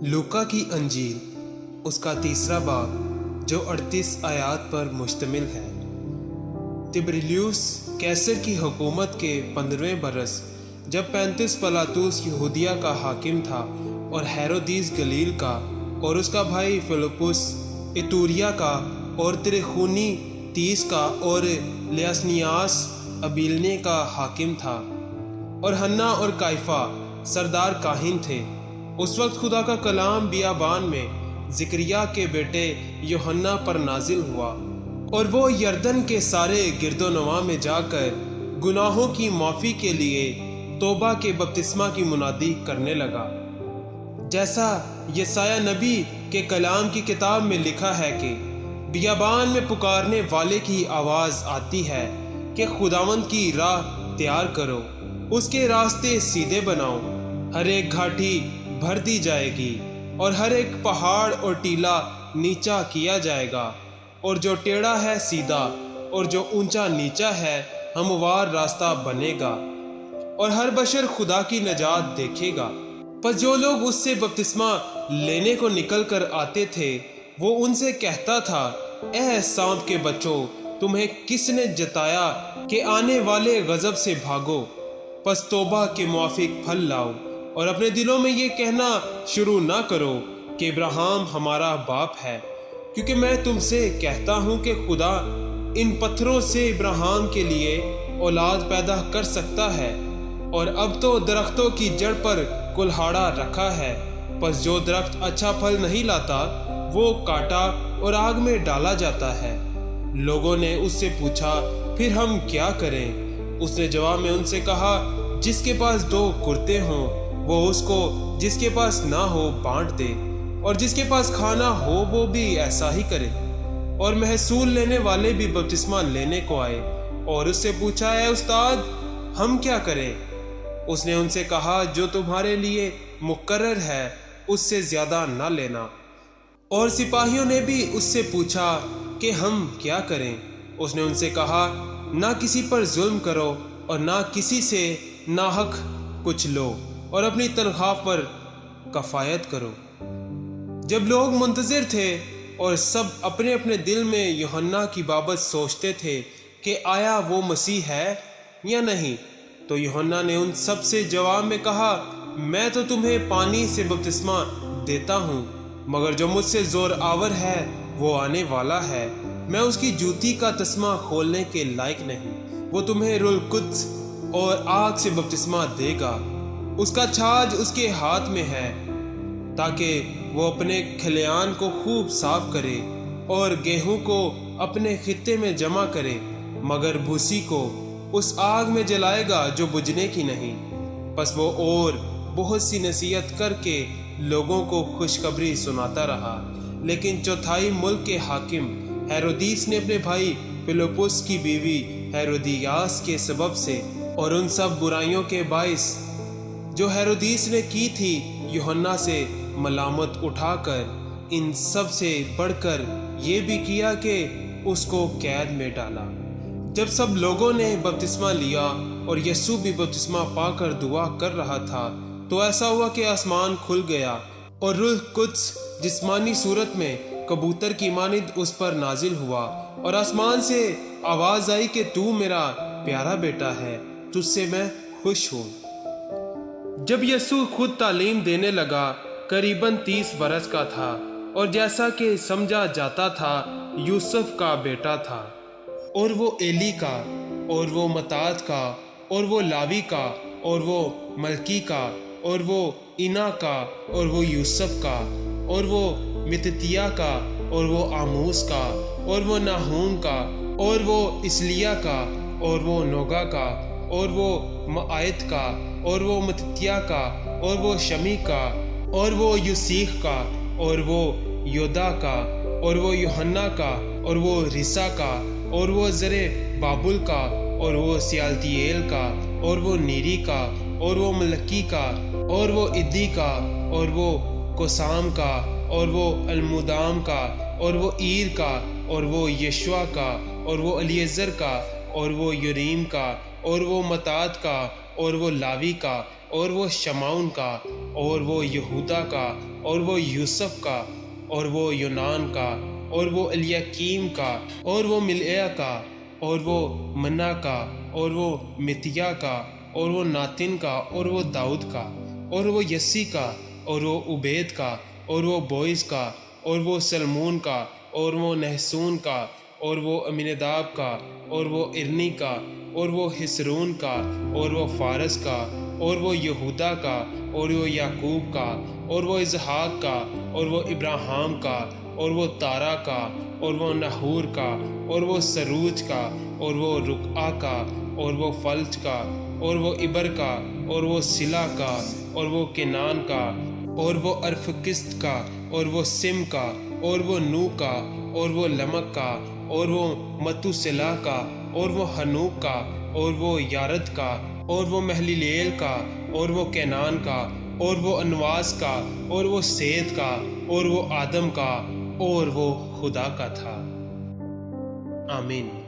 लूका की अंजील उसका तीसरा बाब जो 38 आयात पर मुश्तमिल है। तिबरिलियुस कैसर की हुकूमत के 15वें बरस जब 35 पलातुस यहूदिया का हाकिम था और हेरोदीस गलील का और उसका भाई फिलिपुस इतूरिया का और त्रिखुनी 30 का और लियासनियास अबीलने का हाकिम था और हन्ना और काइफा सरदार काहिन थे। उस वक्त खुदा का कलाम बियाबान में जिक्रिया के बेटे यूहन्ना पर नाजिल हुआ और वो यरदन के सारे गिरदोनवा में जाकर गुनाहों की माफ़ी के लिए तौबा के बपतिस्मा की मुनादी करने लगा, जैसा यसाया नबी के कलाम की किताब में लिखा है कि बियाबान में पुकारने वाले की आवाज़ आती है कि खुदावंद की राह तैयार करो, उसके रास्ते सीधे बनाओ। हर एक घाटी भर दी जाएगी और हर एक पहाड़ और टीला नीचा किया जाएगा, और जो टेढ़ा है सीधा और जो ऊंचा नीचा है हमवार रास्ता बनेगा, और हर बशर खुदा की नजात देखेगा। पर जो लोग उससे बपतिस्मा लेने को निकल कर आते थे वो उनसे कहता था, ऐ सांप के बच्चों, तुम्हें किसने जताया कि आने वाले गजब से भागो? पस तौबा के मुआफिक फल लाओ और अपने दिलों में ये कहना शुरू ना करो कि इब्राहिम हमारा बाप है, क्योंकि मैं तुमसे कहता हूँ कि खुदा इन पत्थरों से इब्राहिम के लिए औलाद पैदा कर सकता है। और अब तो दरख्तों की जड़ पर कुल्हाड़ा रखा है, बस जो दरख्त अच्छा फल नहीं लाता वो काटा और आग में डाला जाता है। लोगों ने उससे पूछा, फिर हम क्या करें? उसने जवाब में उनसे कहा, जिसके पास 2 कुर्ते हों वो उसको जिसके पास ना हो बांट दे, और जिसके पास खाना हो वो भी ऐसा ही करे। और महसूल लेने वाले भी बपतिस्मा लेने को आए और उससे पूछा, है उस्ताद, हम क्या करें? उसने उनसे कहा, जो तुम्हारे लिए मुकर्रर है उससे ज्यादा ना लेना। और सिपाहियों ने भी उससे पूछा कि हम क्या करें? उसने उनसे कहा, ना किसी पर जुल्म करो और ना किसी से नाहक कुछ लो, और अपनी तनख्वाह पर कफायत करो। जब लोग मुंतजिर थे और सब अपने अपने दिल में यूहन्ना की बाबत सोचते थे कि आया वो मसीह है या नहीं, तो यूहन्ना ने उन सब से जवाब में कहा, मैं तो तुम्हें पानी से बपतिस्मा देता हूँ, मगर जो मुझसे जोर आवर है वो आने वाला है, मैं उसकी जूती का तस्मा खोलने के लायक नहीं। वो तुम्हें रुल कुद्स और आग से बपतिस्मा देगा। उसका छाछ उसके हाथ में है ताकि वो अपने खलियान को खूब साफ करे और गेहूं को अपने खित्ते में जमा करे, मगर भूसी को उस आग में जलाएगा जो बुझने की नहीं। बस वो और बहुत सी नसीहत करके लोगों को खुशखबरी सुनाता रहा, लेकिन चौथाई मुल्क के हाकिम हेरोदीस ने अपने भाई फिलिपुस की बीवी हेरोदियास के सबब से और उन सब बुराइयों के बाइस जो हेरोदीस ने की थी यूहन्ना से मलामत उठाकर इन सब से बढ़कर ये भी किया कि उसको कैद में डाला। जब सब लोगों ने बपतिस्मा लिया और यीशु भी बपतिस्मा पाकर दुआ कर रहा था, तो ऐसा हुआ कि आसमान खुल गया और रूह कुद्स जिस्मानी सूरत में कबूतर की मानिद उस पर नाजिल हुआ, और आसमान से आवाज आई कि तू मेरा प्यारा बेटा है, तुझसे मैं खुश हूँ। जब यीशु खुद तालीम देने लगा, करीबन 30 बरस का था, और जैसा कि समझा जाता था यूसुफ का बेटा था, और वो एली का, और वो मतात का, और वो लावी का, और वो मलकी का, और वो इना का, और वो यूसुफ का, और वो मिततिया का, और वो आमूस का, और वो नाहूम का, और वो इसलिया का, और वो नोगा का, और वो मआयत का, और वो मतित्या का, और वो शमी का, और वो यूसीख का, और वो योदा का, और वो यूहन्ना का, और वो रिसा का, और वो जरे बाबुल का, और वो सियालतिएल का, और वो नीरी का, और वो मलकी का, और वो इद्दी का, और वो कोसाम का, और वो अलमुदाम का, और वो ईर का, और वो यशवा का, और वो अलीएजर का, और वो यूरीम का, और वो मतात का, और वो लावी का, اور وہ شمعون کا اور وہ یہودا کا اور وہ یوسف کا اور وہ یونان کا اور وہ الیاکیم کا اور وہ ملعیا کا اور وہ منا کا اور وہ متیا کا اور وہ ناتن کا اور وہ داؤد کا اور وہ یسی کا اور وہ عبید کا اور وہ بوئز کا اور وہ سلمون کا اور وہ نحسون کا اور وہ امیناداب کا اور وہ ارنی کا اور وہ حسرون کا اور وہ فارس کا اور وہ یہودا کا اور وہ یعقوب کا اور وہ اسحاق کا اور وہ ابراہیم کا اور وہ تارا کا اور وہ نحور کا اور وہ سروج کا اور وہ رقعہ کا اور وہ فلج کا اور وہ ابر کا اور وہ سلا کا اور وہ کنان کا اور وہ ارفکست کا اور وہ سم کا اور وہ نو کا اور وہ لمک کا اور وہ متوسلا کا اور وہ ہنوک کا اور وہ یارد کا اور وہ محلیلیل کا اور وہ کینان کا اور وہ انواس کا اور وہ سید کا اور وہ آدم کا اور وہ خدا کا تھا۔ آمین۔